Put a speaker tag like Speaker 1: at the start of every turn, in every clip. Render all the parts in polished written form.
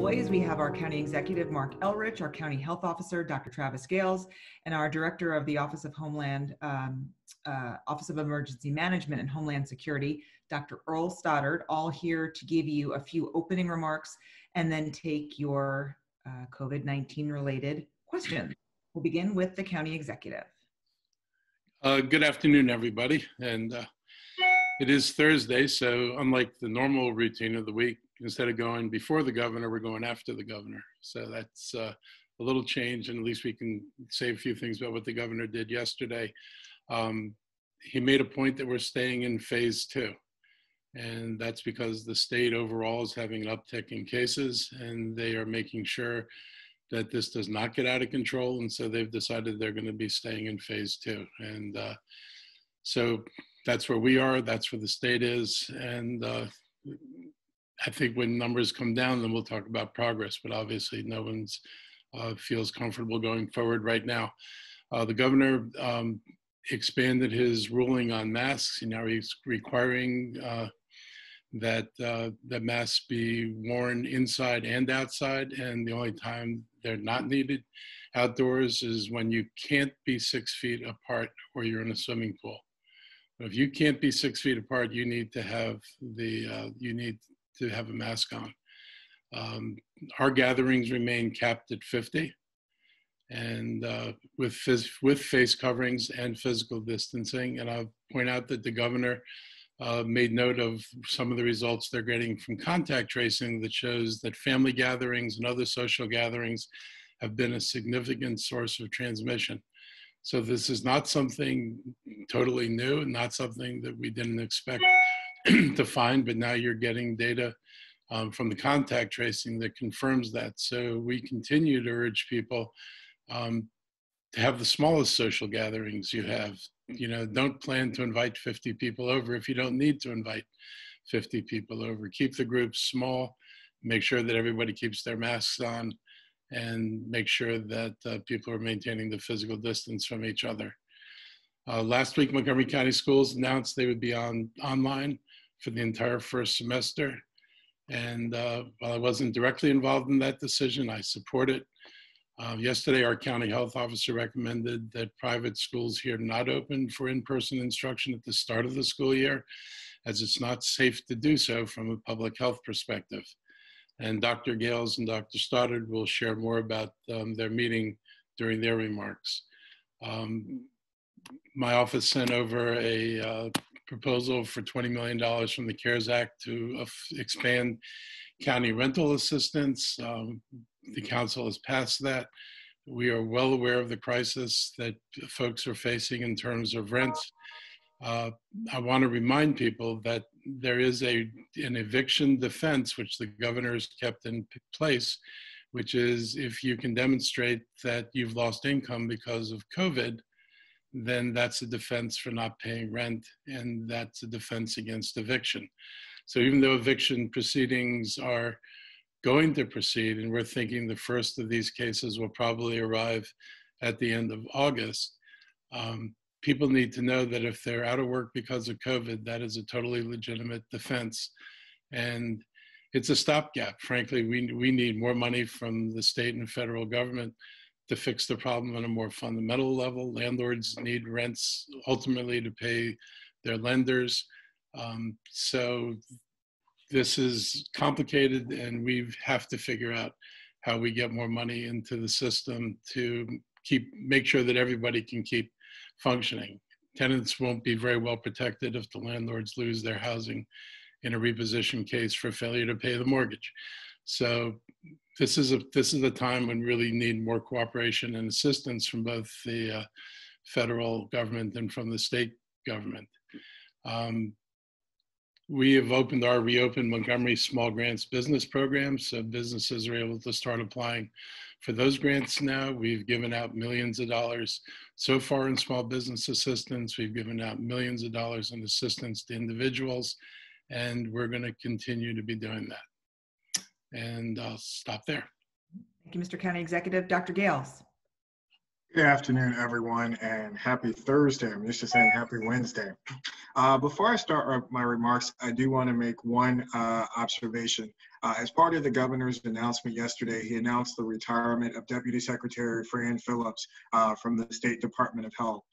Speaker 1: always, we have our County Executive, Mark Elrich, our County Health Officer, Dr. Travis Gales, and our Director of the Office of Office of Emergency Management and Homeland Security, Dr. Earl Stoddard, all here to give you a few opening remarks and then take your COVID-19 related questions. We'll begin with the County Executive.
Speaker 2: Good afternoon, everybody. And it is Thursday, so unlike the normal routine of the week, instead of going before the governor, we're going after the governor. So that's a little change, and at least we can say a few things about what the governor did yesterday. He made a point that we're staying in phase 2. And that's because the state overall is having an uptick in cases, and they are making sure that this does not get out of control. And so they've decided they're going to be staying in phase 2. And so that's where we are. That's where the state is. And I think when numbers come down, then we'll talk about progress. But obviously, no one's feels comfortable going forward right now. The governor expanded his ruling on masks. And now he's requiring that masks be worn inside and outside, and the only time they're not needed outdoors is when you can't be 6 feet apart or you're in a swimming pool. But if you can't be 6 feet apart, you need to have a mask on. Our gatherings remain capped at 50, and with face coverings and physical distancing. And I'll point out that the governor made note of some of the results they're getting from contact tracing that shows that family gatherings and other social gatherings have been a significant source of transmission. So this is not something totally new and not something that we didn't expect to find, but now you're getting data from the contact tracing that confirms that. So we continue to urge people to have the smallest social gatherings you have. You know, don't plan to invite 50 people over if you don't need to invite 50 people over. Keep the groups small, make sure that everybody keeps their masks on, and make sure that people are maintaining the physical distance from each other. Last week, Montgomery County Schools announced they would be online for the entire first semester. And while I wasn't directly involved in that decision, I support it. Yesterday, our county health officer recommended that private schools here not open for in-person instruction at the start of the school year, as it's not safe to do so from a public health perspective. And Dr. Gales and Dr. Stoddard will share more about their meeting during their remarks. My office sent over a proposal for $20 million from the CARES Act to expand county rental assistance. The council has passed that. We are well aware of the crisis that folks are facing in terms of rents. I want to remind people that there is an eviction defense, which the governor has kept in place, which is if you can demonstrate that you've lost income because of COVID, then that's a defense for not paying rent, and that's a defense against eviction. So even though eviction proceedings are going to proceed, and we're thinking the first of these cases will probably arrive at the end of August, people need to know that if they're out of work because of COVID, that is a totally legitimate defense. And it's a stopgap. Frankly, we need more money from the state and federal government to fix the problem on a more fundamental level. Landlords need rents ultimately to pay their lenders. So this is complicated, and we have to figure out how we get more money into the system to make sure that everybody can keep functioning. Tenants won't be very well protected if the landlords lose their housing in a repossession case for failure to pay the mortgage. So this is a time when we really need more cooperation and assistance from both the federal government and from the state government. We have reopened Montgomery Small Grants Business Program, so businesses are able to start applying for those grants now. We've given out millions of dollars so far in small business assistance. We've given out millions of dollars in assistance to individuals, and we're going to continue to be doing that. And I'll stop there.
Speaker 1: Thank you, Mr. County Executive. Dr. Gales.
Speaker 3: Good afternoon, everyone, and happy Thursday. I'm used to saying happy Wednesday. Before I start my remarks, I do want to make one observation. As part of the governor's announcement yesterday, he announced the retirement of Deputy Secretary Fran Phillips from the State Department of Health.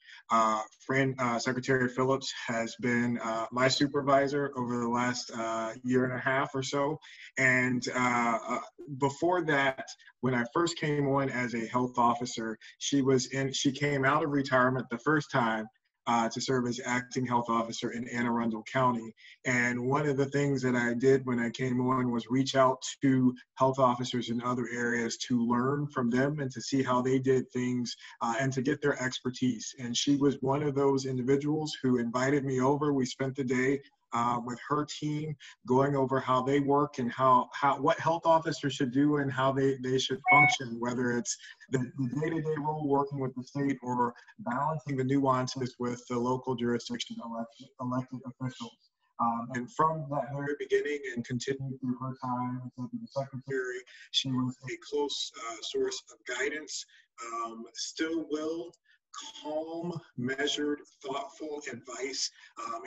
Speaker 3: Secretary Phillips has been my supervisor over the last year and a half or so. And before that, when I first came on as a health officer, she came out of retirement the first time to serve as acting health officer in Anne Arundel County. And one of the things that I did when I came on was reach out to health officers in other areas to learn from them and to see how they did things and to get their expertise. And she was one of those individuals who invited me over. We spent the day with her team going over how they work and what health officers should do and how they should function, whether it's the day-to-day role working with the state or balancing the nuances with the local jurisdiction elected officials. And from that very beginning and continuing through her time as Deputy Secretary, she was a close source of guidance, still will, calm, measured, thoughtful advice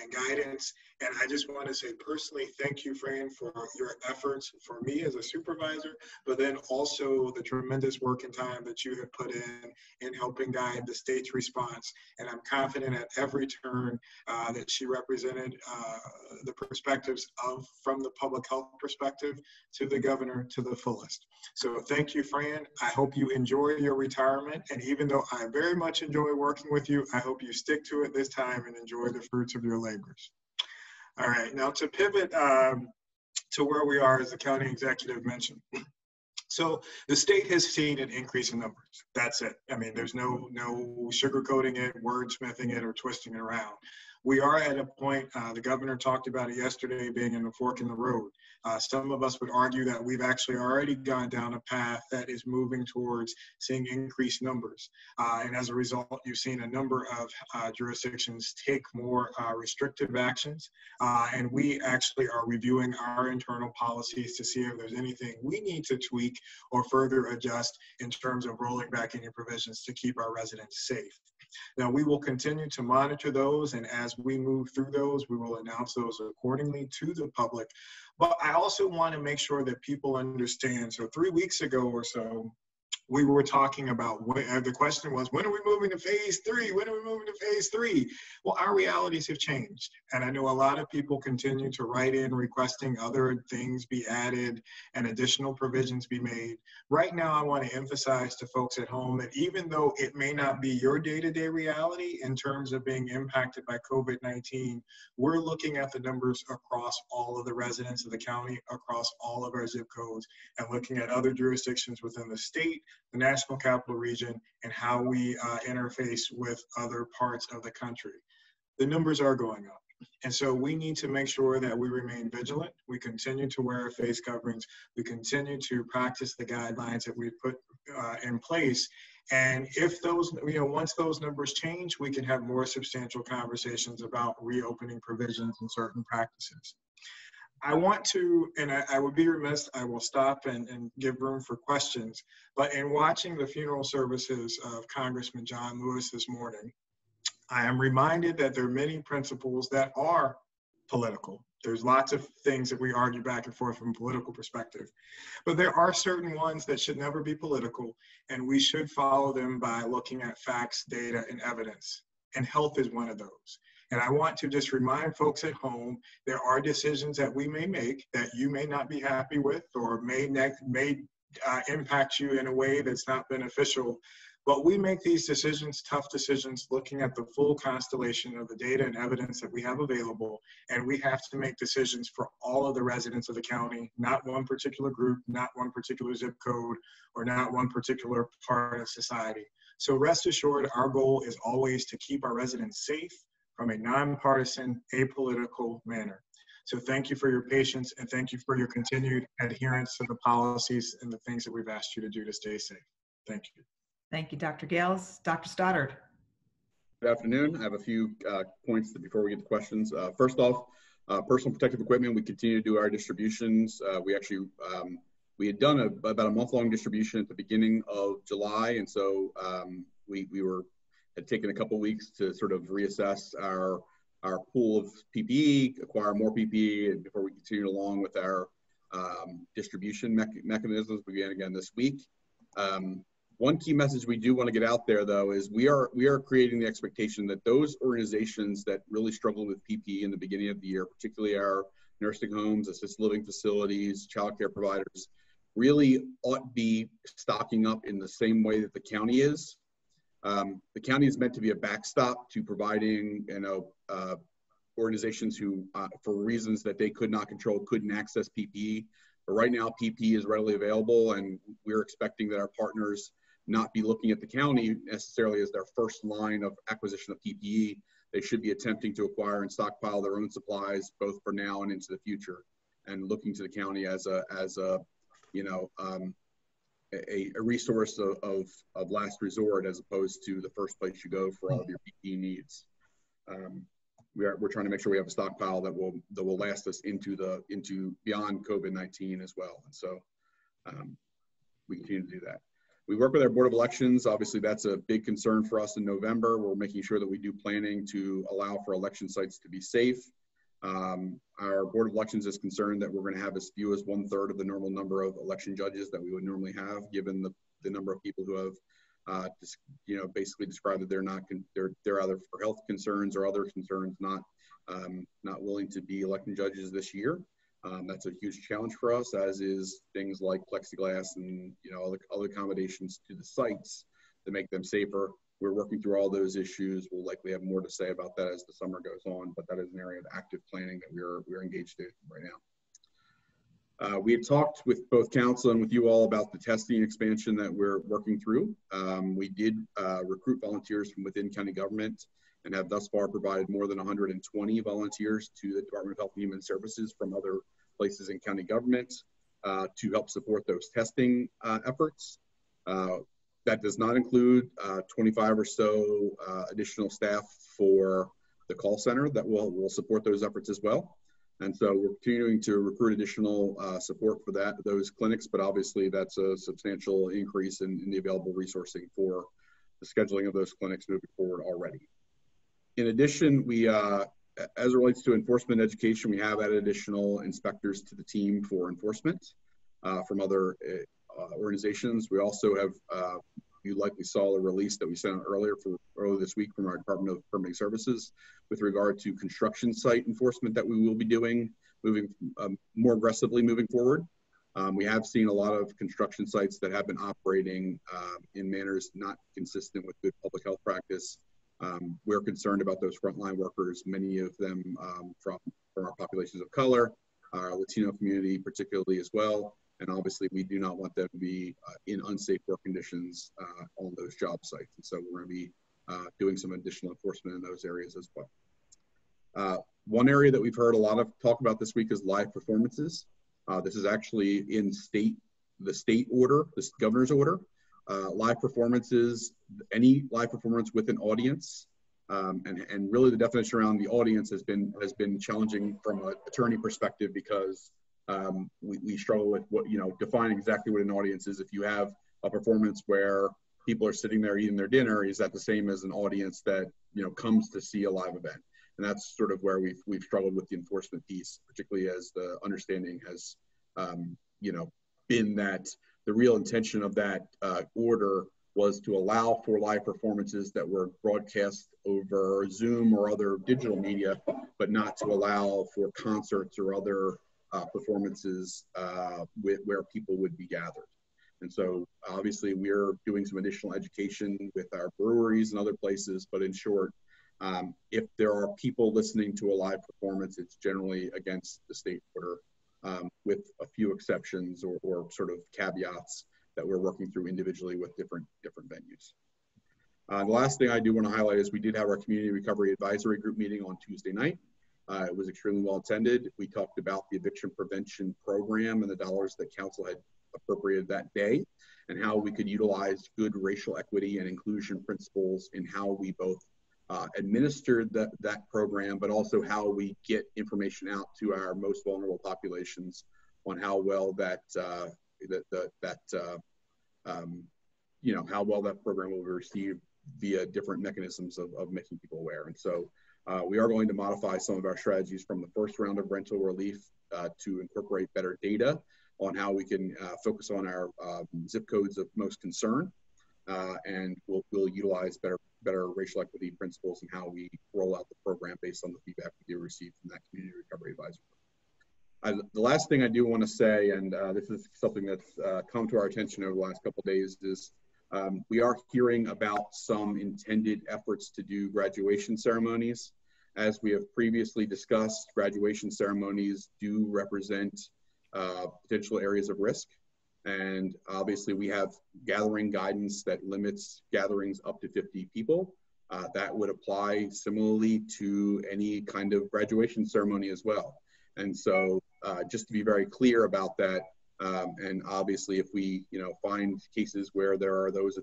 Speaker 3: and guidance. And I just want to say personally, thank you, Fran, for your efforts for me as a supervisor, but then also the tremendous work and time that you have put in helping guide the state's response. And I'm confident at every turn that she represented the perspectives from the public health perspective to the governor to the fullest. So thank you, Fran. I hope you enjoy your retirement. And even though I very much enjoy working with you, I hope you stick to it this time and enjoy the fruits of your labors. All right, now to pivot to where we are, as the county executive mentioned. So the state has seen an increase in numbers. That's it. I mean, there's no sugarcoating it, wordsmithing it, or twisting it around. We are at a point, the governor talked about it yesterday, being in a fork in the road. Some of us would argue that we've actually already gone down a path that is moving towards seeing increased numbers. And as a result, you've seen a number of jurisdictions take more restrictive actions. And we actually are reviewing our internal policies to see if there's anything we need to tweak or further adjust in terms of rolling back any provisions to keep our residents safe. Now, we will continue to monitor those, and as we move through those, we will announce those accordingly to the public. But I also want to make sure that people understand. So 3 weeks ago or so, we were talking about, the question was, when are we moving to phase 3? When are we moving to phase 3? Well, our realities have changed. And I know a lot of people continue to write in requesting other things be added and additional provisions be made. Right now, I want to emphasize to folks at home that even though it may not be your day-to-day reality in terms of being impacted by COVID-19, we're looking at the numbers across all of the residents of the county, across all of our zip codes, and looking at other jurisdictions within the state, the National Capital Region, and how we interface with other parts of the country. The numbers are going up. And so we need to make sure that we remain vigilant. We continue to wear our face coverings. We continue to practice the guidelines that we've put in place. And if those, once those numbers change, we can have more substantial conversations about reopening provisions and certain practices. I want to, and I would be remiss, I will stop and give room for questions, but in watching the funeral services of Congressman John Lewis this morning, I am reminded that there are many principles that are political. There's lots of things that we argue back and forth from a political perspective, but there are certain ones that should never be political, and we should follow them by looking at facts, data, and evidence, and health is one of those. And I want to just remind folks at home, there are decisions that we may make that you may not be happy with or may impact you in a way that's not beneficial. But we make these decisions, tough decisions, looking at the full constellation of the data and evidence that we have available. And we have to make decisions for all of the residents of the county, not one particular group, not one particular zip code, or not one particular part of society. So rest assured, our goal is always to keep our residents safe from a nonpartisan, apolitical manner. So thank you for your patience, and thank you for your continued adherence to the policies and the things that we've asked you to do to stay safe. Thank you.
Speaker 1: Thank you, Dr. Gales. Dr. Stoddard.
Speaker 4: Good afternoon. I have a few points before we get to questions. First off, personal protective equipment, we continue to do our distributions. We had done about a month-long distribution at the beginning of July, and so we had taken a couple of weeks to sort of reassess our pool of PPE, acquire more PPE, and before we continue along with our distribution mechanisms began again this week. One key message we do want to get out there, though, is we are creating the expectation that those organizations that really struggled with PPE in the beginning of the year, particularly our nursing homes, assisted living facilities, childcare providers, really ought to be stocking up in the same way that the county is. The county is meant to be a backstop to providing, organizations who, for reasons that they could not control, couldn't access PPE. But right now, PPE is readily available, and we're expecting that our partners not be looking at the county necessarily as their first line of acquisition of PPE. They should be attempting to acquire and stockpile their own supplies, both for now and into the future, and looking to the county as a resource of last resort, as opposed to the first place you go for all of your PPE needs. We're trying to make sure we have a stockpile that will last us into beyond COVID-19 as well. And so we continue to do that. We work with our Board of Elections. Obviously, that's a big concern for us in November. We're making sure that we do planning to allow for election sites to be safe. Our Board of Elections is concerned that we're going to have as few as 1/3 of the normal number of election judges that we would normally have, given the number of people who have basically described that they're either for health concerns or other concerns not willing to be electing judges this year. That's a huge challenge for us, as is things like plexiglass and other accommodations to the sites to make them safer. We're working through all those issues. We'll likely have more to say about that as the summer goes on, but that is an area of active planning that we're engaged in right now. We had talked with both council and with you all about the testing expansion that we're working through. We did recruit volunteers from within county government and have thus far provided more than 120 volunteers to the Department of Health and Human Services from other places in county government to help support those testing efforts. That does not include 25 or so additional staff for the call center that will support those efforts as well. And so we're continuing to recruit additional support for those clinics, but obviously that's a substantial increase in the available resourcing for the scheduling of those clinics moving forward already. In addition, we, as it relates to enforcement education, we have added additional inspectors to the team for enforcement from other organizations. We also have, you likely saw a release that we sent out earlier this week from our Department of Permitting Services with regard to construction site enforcement that we will be doing more aggressively moving forward. We have seen a lot of construction sites that have been operating in manners not consistent with good public health practice. We're concerned about those frontline workers, many of them from our populations of color, our Latino community particularly as well. And obviously we do not want them to be in unsafe work conditions on those job sites. And so we're going to be doing some additional enforcement in those areas as well. One area that we've heard a lot of talk about this week is live performances. This is actually in the state order, this governor's order. Live performances, any live performance with an audience, and really the definition around the audience has been challenging from an attorney perspective, because we struggle with defining exactly what an audience is. If you have a performance where people are sitting there eating their dinner, is that the same as an audience that comes to see a live event? And that's sort of where we've struggled with the enforcement piece, particularly as the understanding has been that the real intention of that order was to allow for live performances that were broadcast over Zoom or other digital media, but not to allow for concerts or other performances where people would be gathered. And so obviously we're doing some additional education with our breweries and other places, but in short, if there are people listening to a live performance, it's generally against the state order, with a few exceptions or sort of caveats that we're working through individually with different venues. The last thing I do want to highlight is we did have our Community Recovery Advisory Group meeting on Tuesday night. It was extremely well attended. We talked about the eviction prevention program and the dollars that council had appropriated that day, and how we could utilize good racial equity and inclusion principles in how we both administered that program, but also how we get information out to our most vulnerable populations on how well how well that program will be received via different mechanisms of making people aware. And so we are going to modify some of our strategies from the first round of rental relief to incorporate better data on how we can focus on our zip codes of most concern, and we'll utilize better racial equity principles in how we roll out the program based on the feedback we do receive from that community recovery advisory. The last thing I do want to say, and this is something that's come to our attention over the last couple of days, is we are hearing about some intended efforts to do graduation ceremonies. As we have previously discussed, graduation ceremonies do represent potential areas of risk. And obviously we have gathering guidance that limits gatherings up to 50 people. That would apply similarly to any kind of graduation ceremony as well. And so just to be very clear about that, and obviously if we find cases where there are those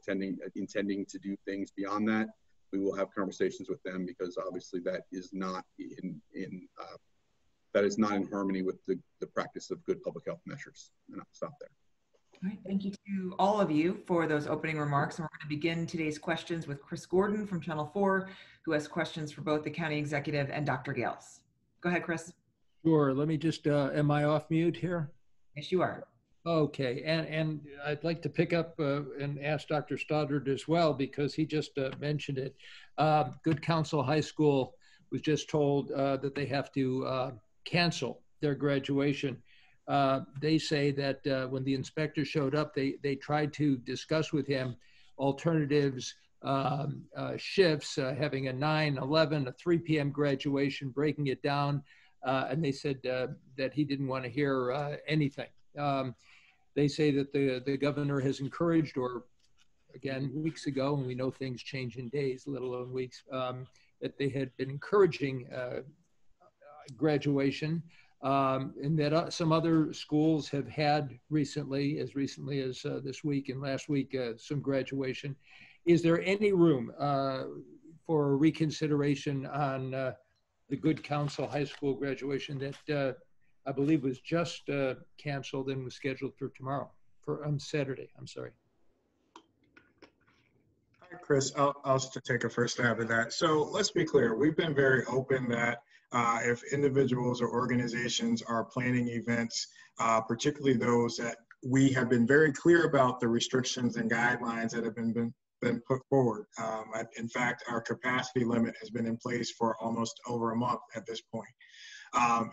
Speaker 4: intending to do things beyond that, we will have conversations with them, because obviously that is not in harmony with the practice of good public health measures. And I'll stop there.
Speaker 1: All right, thank you to all of you for those opening remarks. And we're going to begin today's questions with Chris Gordon from Channel 4, who has questions for both the county executive and Dr. Gales. Go ahead, Chris.
Speaker 5: Sure. Let me just, am I off mute here?
Speaker 1: Yes, you are.
Speaker 5: Okay. And I'd like to pick up and ask Dr. Stoddard as well, because he just mentioned it. Good Counsel High School was just told that they have to cancel their graduation. They say that when the inspector showed up, they tried to discuss with him alternatives, shifts, having a 9, 11, a 3 p.m. graduation, breaking it down. And they said that he didn't want to hear anything. They say that the governor has encouraged, or again, weeks ago, and we know things change in days, let alone weeks, that they had been encouraging graduation. And that some other schools have had recently as this week and last week, some graduation. Is there any room for reconsideration on the Good Counsel High School graduation that I believe was just canceled and was scheduled for tomorrow, on Saturday? I'm sorry.
Speaker 3: Hi, Chris, I'll take a first stab at that. So let's be clear. We've been very open that if individuals or organizations are planning events, particularly those that we have been very clear about the restrictions and guidelines that have been put forward. In fact, our capacity limit has been in place for almost over a month at this point.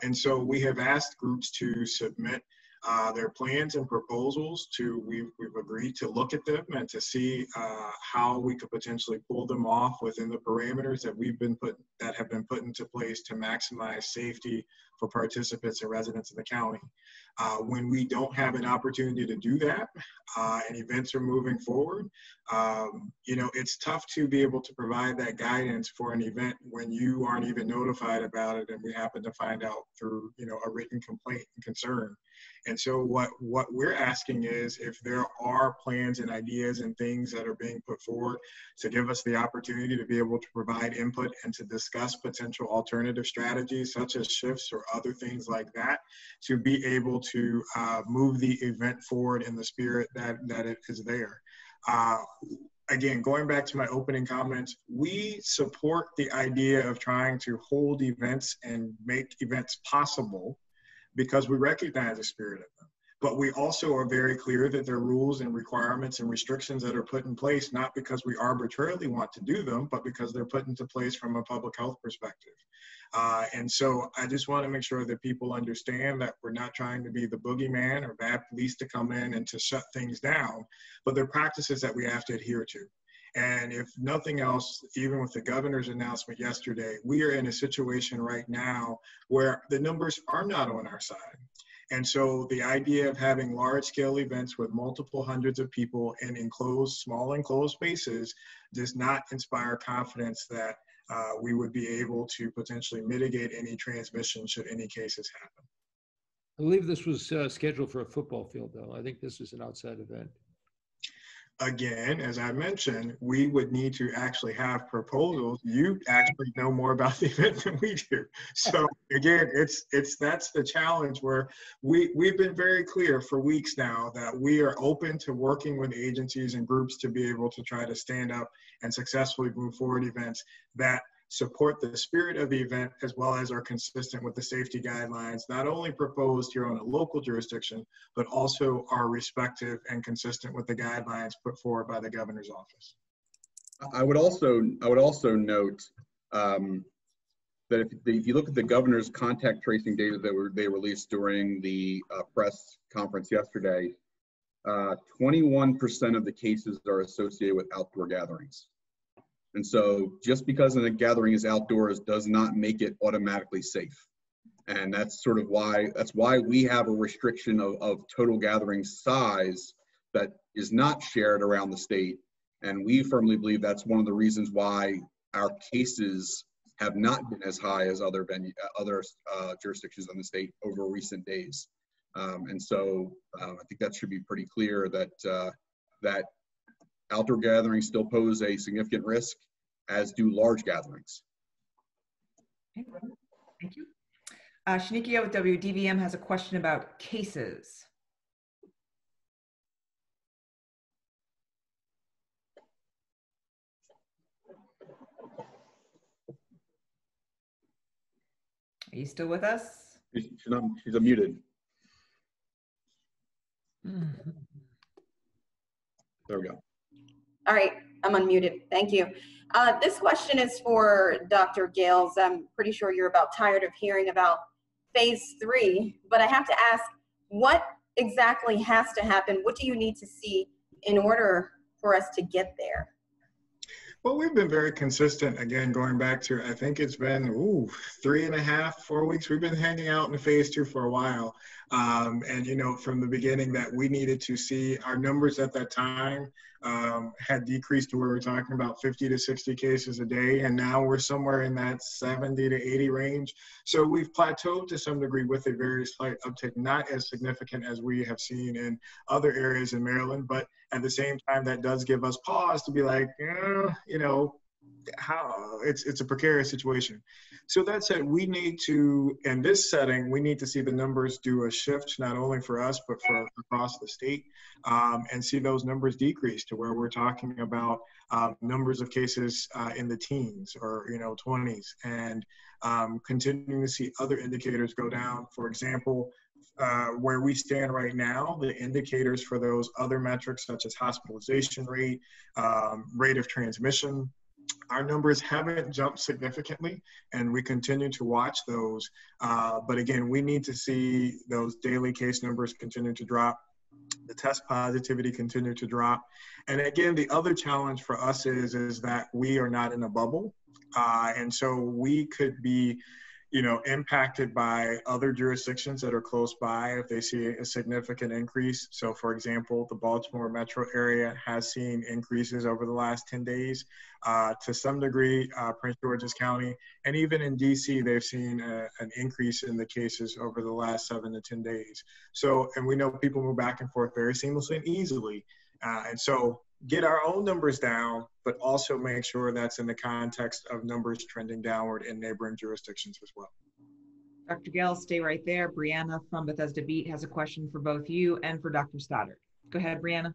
Speaker 3: And so we have asked groups to submit their plans and proposals. We've agreed to look at them and to see how we could potentially pull them off within the parameters that have been put into place to maximize safety for participants and residents of the county. When we don't have an opportunity to do that and events are moving forward, it's tough to be able to provide that guidance for an event when you aren't even notified about it and we happen to find out through a written complaint and concern. And so what we're asking is, if there are plans and ideas and things that are being put forward, to give us the opportunity to be able to provide input and to discuss potential alternative strategies such as shifts or other things like that, to be able to move the event forward in the spirit that it is there. Again, going back to my opening comments, we support the idea of trying to hold events and make events possible, because we recognize the spirit of them. But we also are very clear that there are rules and requirements and restrictions that are put in place, not because we arbitrarily want to do them, but because they're put into place from a public health perspective. And so I just want to make sure that people understand that we're not trying to be the boogeyman or bad police to come in and to shut things down, but they're practices that we have to adhere to. And if nothing else, even with the governor's announcement yesterday, we are in a situation right now where the numbers are not on our side. And so the idea of having large scale events with multiple hundreds of people in small enclosed spaces does not inspire confidence that we would be able to potentially mitigate any transmission should any cases happen.
Speaker 5: I believe this was scheduled for a football field, though. I think this is an outside event.
Speaker 3: Again, as I mentioned, we would need to actually have proposals. You actually know more about the event than we do. So again, that's the challenge, where we've been very clear for weeks now that we are open to working with agencies and groups to be able to try to stand up and successfully move forward events that support the spirit of the event as well as are consistent with the safety guidelines, not only proposed here on a local jurisdiction, but also are respective and consistent with the guidelines put forward by the governor's office.
Speaker 4: I would also note that if you look at the governor's contact tracing data that they released during the press conference yesterday, 21% of the cases are associated with outdoor gatherings. And so just because a gathering is outdoors does not make it automatically safe. And that's sort of why we have a restriction of total gathering size that is not shared around the state. And we firmly believe that's one of the reasons why our cases have not been as high as other jurisdictions in the state over recent days. And so I think that should be pretty clear that outdoor gatherings still pose a significant risk, as do large gatherings.
Speaker 1: Okay. Thank you. Shanikia with WDVM has a question about cases. Are you still with us?
Speaker 4: She's unmuted.
Speaker 1: Mm-hmm.
Speaker 4: There we go.
Speaker 6: All right, I'm unmuted. Thank you. This question is for Dr. Gales. I'm pretty sure you're about tired of hearing about phase 3, but I have to ask, what exactly has to happen? What do you need to see in order for us to get there?
Speaker 3: Well, we've been very consistent, again, going back to, I think it's been 3.5, 4 weeks. We've been hanging out in the phase 2 for a while. And, you know, from the beginning that we needed to see our numbers at that time had decreased to where we're talking about 50 to 60 cases a day. And now we're somewhere in that 70 to 80 range. So we've plateaued to some degree with a very slight uptick, not as significant as we have seen in other areas in Maryland, but at the same time, that does give us pause to be like, you know, how it's a precarious situation. So that said, we need to, in this setting, we need to see the numbers do a shift, not only for us, but for across the state, and see those numbers decrease to where we're talking about numbers of cases in the teens or, you know, 20s, and continuing to see other indicators go down. For example, where we stand right now, the indicators for those other metrics such as hospitalization rate, rate of transmission, our numbers haven't jumped significantly, and we continue to watch those. But again, we need to see those daily case numbers continue to drop, the test positivity continue to drop. And again, the other challenge for us is that we are not in a bubble. And so we could be, you know, impacted by other jurisdictions that are close by if they see a significant increase. So for example, the Baltimore metro area has seen increases over the last 10 days. To some degree, Prince George's County, and even in DC, they've seen an increase in the cases over the last 7 to 10 days. So, and we know people move back and forth very seamlessly and easily. And so get our own numbers down, but also make sure that's in the context of numbers trending downward in neighboring jurisdictions as well.
Speaker 1: Dr. Gale, stay right there. Brianna from Bethesda Beat has a question for both you and for Dr. Stoddard. Go ahead, Brianna.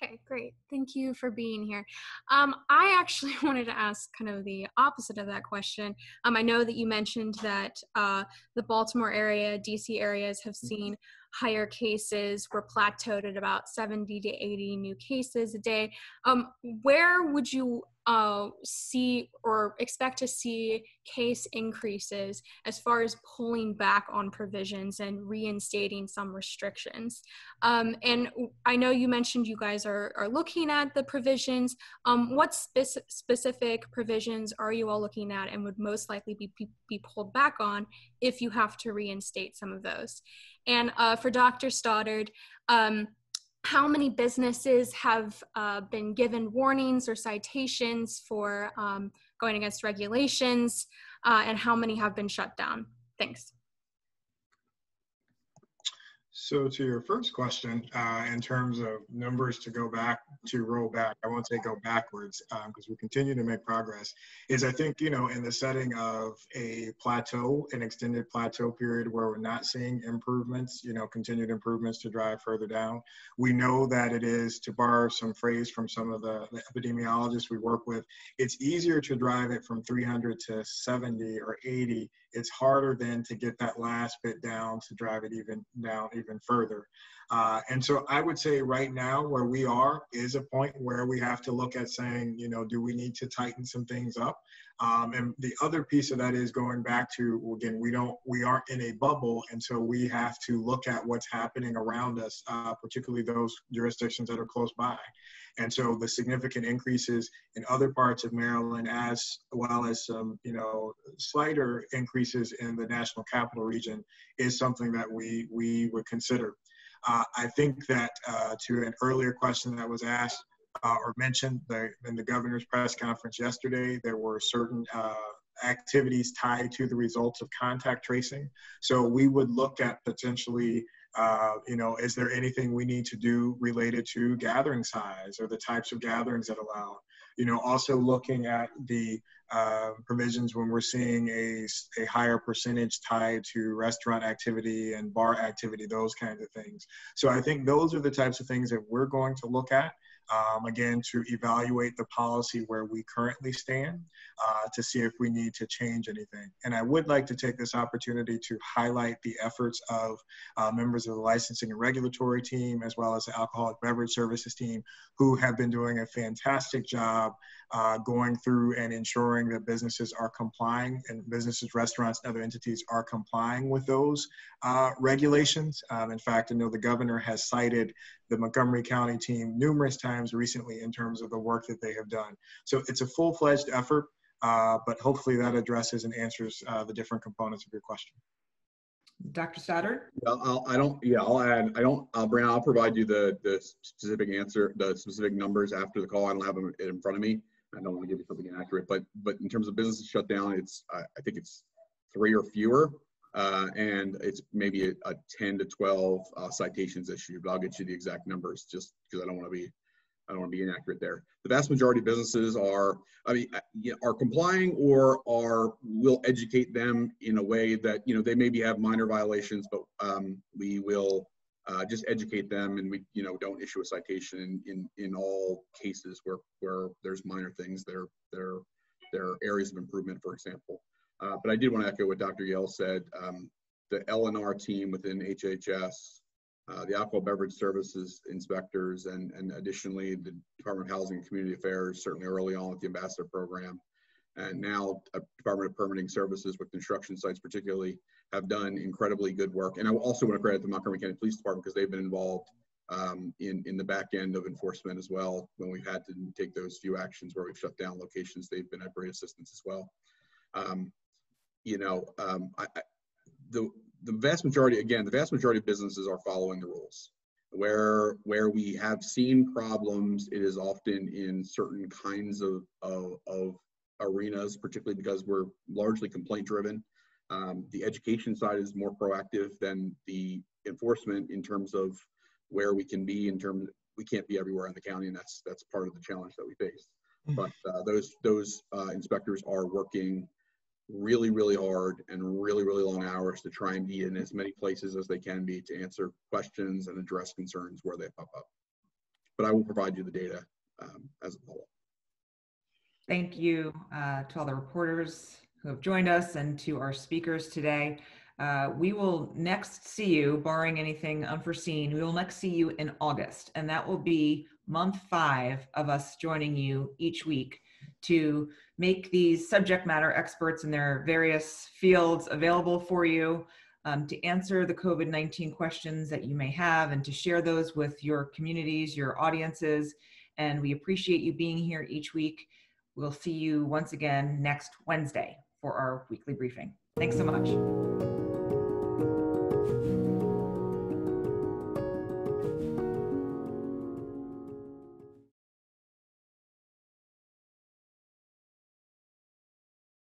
Speaker 7: Okay, great. Thank you for being here. I actually wanted to ask kind of the opposite of that question. I know that you mentioned that the Baltimore area, DC areas have seen higher cases. We're plateaued at about 70 to 80 new cases a day. Where would you see or expect to see case increases as far as pulling back on provisions and reinstating some restrictions? And I know you mentioned you guys are looking at the provisions. What specific provisions are you all looking at and would most likely be pulled back on if you have to reinstate some of those? And for Dr. Stoddard, how many businesses have been given warnings or citations for going against regulations, and how many have been shut down? Thanks.
Speaker 3: So to your first question, in terms of numbers to roll back, I won't say go backwards because we continue to make progress, is I think, in the setting of a plateau, an extended plateau period where we're not seeing improvements, continued improvements to drive further down. We know that it is, to borrow some phrase from some of the epidemiologists we work with, it's easier to drive it from 300 to 70 or 80. It's harder then to get that last bit down to drive it even further. And so I would say right now where we are is a point where we have to look at saying, do we need to tighten some things up? And the other piece of that is going back to, again, we aren't in a bubble. And so we have to look at what's happening around us, particularly those jurisdictions that are close by. And so the significant increases in other parts of Maryland, as well as some, slighter increases in the National Capital Region, is something that we would consider. I think that to an earlier question that was asked or mentioned in the governor's press conference yesterday, there were certain activities tied to the results of contact tracing. So we would look at potentially, is there anything we need to do related to gathering size or the types of gatherings that allow? Also looking at the provisions when we're seeing a higher percentage tied to restaurant activity and bar activity, those kinds of things. So I think those are the types of things that we're going to look at. Again, to evaluate the policy where we currently stand to see if we need to change anything. And I would like to take this opportunity to highlight the efforts of members of the licensing and regulatory team, as well as the alcoholic beverage services team, who have been doing a fantastic job going through and ensuring that businesses are complying, and businesses, restaurants, and other entities are complying with those regulations. In fact, I know the governor has cited the Montgomery County team numerous times recently in terms of the work that they have done. So it's a full-fledged effort, but hopefully that addresses and answers the different components of your question.
Speaker 1: Dr. Stoddard?
Speaker 4: I'll provide you the specific answer, the specific numbers after the call. I don't have them in front of me. I don't want to give you something inaccurate, but in terms of businesses shut down, I think it's 3 or fewer. And it's maybe a 10 to 12 citations issued, but I'll get you the exact numbers just because I don't want to be inaccurate there. The vast majority of businesses are complying or will educate them in a way that, they maybe have minor violations, but we will just educate them, and we, don't issue a citation in all cases where there's minor things. There are areas of improvement, for example. But I did want to echo what Dr. Yale said. The L&R team within HHS, the alcohol beverage services inspectors, and additionally the Department of Housing and Community Affairs, certainly early on with the Ambassador Program, and now Department of Permitting Services with construction sites particularly, have done incredibly good work. And I also want to credit the Montgomery County Police Department because they've been involved in the back end of enforcement as well. When we've had to take those few actions where we've shut down locations, they've been at great assistance as well. The vast majority of businesses are following the rules. Where we have seen problems, it is often in certain kinds of arenas, particularly because we're largely complaint driven. The education side is more proactive than the enforcement in terms of where we can be. We can't be everywhere in the county, and that's part of the challenge that we face. But those inspectors are working really, really hard and really, really long hours to try and be in as many places as they can be to answer questions and address concerns where they pop up. But I will provide you the data as a whole.
Speaker 1: Thank you to all the reporters who have joined us and to our speakers today. We will next see you, barring anything unforeseen, we will next see you in August, and that will be month 5 of us joining you each week to make these subject matter experts in their various fields available for you to answer the COVID-19 questions that you may have and to share those with your communities, your audiences. And we appreciate you being here each week. We'll see you once again next Wednesday for our weekly briefing. Thanks so much.